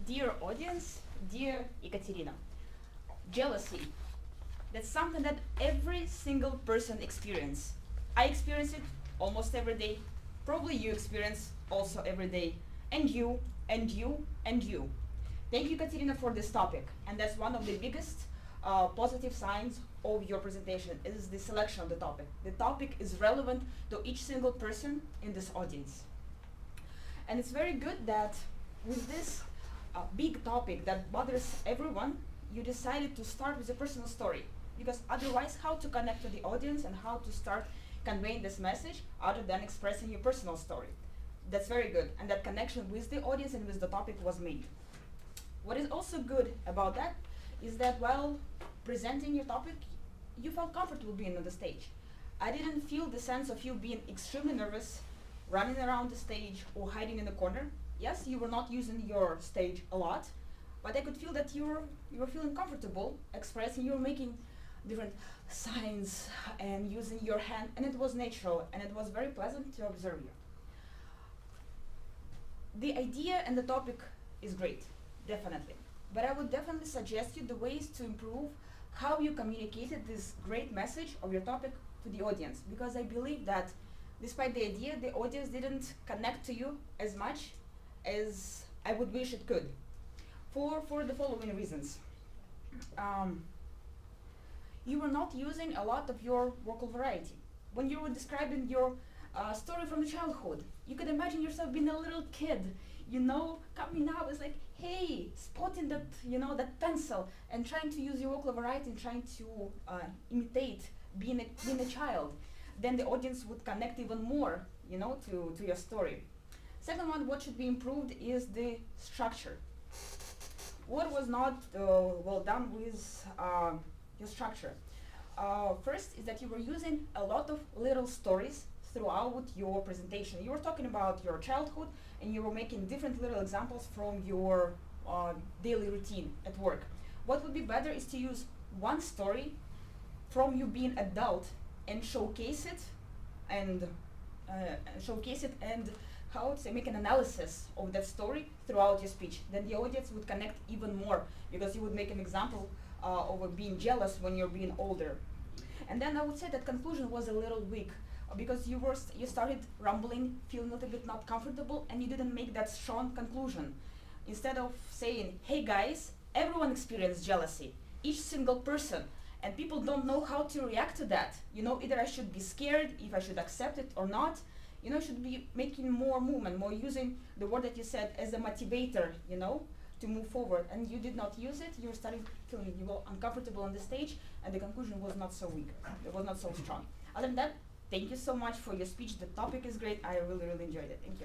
Dear audience, dear Ekaterina, jealousy, that's something that every single person experiences. I experience it almost every day. Probably you experience also every day. And you, and you, and you. Thank you, Katerina, for this topic. And that's one of the biggest positive signs of your presentation is the selection of the topic. The topic is relevant to each single person in this audience. And it's very good that with this big topic that bothers everyone, you decided to start with a personal story. Because otherwise, how to connect to the audience and how to start conveying this message other than expressing your personal story. That's very good. And that connection with the audience and with the topic was made. What is also good about that is that while presenting your topic, you felt comfortable being on the stage. I didn't feel the sense of you being extremely nervous, running around the stage or hiding in the corner. Yes, you were not using your stage a lot, but I could feel that you were feeling comfortable expressing, you were making different signs and using your hand, and it was natural and it was very pleasant to observe you. The idea and the topic is great, definitely. But I would definitely suggest you the ways to improve how you communicated this great message of your topic to the audience, because I believe that despite the idea, the audience didn't connect to you as much as I would wish it could, for the following reasons. You were not using a lot of your vocal variety. When you were describing your story from the childhood, you could imagine yourself being a little kid, coming out, it's like, hey, spotting that, that pencil and trying to use your vocal variety and trying to imitate being a child. Then the audience would connect even more, to your story. Second one, what should be improved is the structure. What was not well done with your structure? First is that you were using a lot of little stories throughout your presentation. You were talking about your childhood and you were making different little examples from your daily routine at work. What would be better is to use one story from you being adult and showcase it and how to make an analysis of that story throughout your speech. Then the audience would connect even more because you would make an example of being jealous when you're being older. And then I would say that conclusion was a little weak because you started rumbling, feeling a little bit not comfortable, and you didn't make that strong conclusion. Instead of saying, hey guys, everyone experiences jealousy, each single person, and people don't know how to react to that. Either I should be scared, if I should accept it or not. Should be making more movement, more using the word that you said as a motivator, to move forward. And you did not use it, you were starting feeling uncomfortable on the stage, and the conclusion was not so weak, it was not so strong. Other than that, thank you so much for your speech. The topic is great, I really, really enjoyed it. Thank you.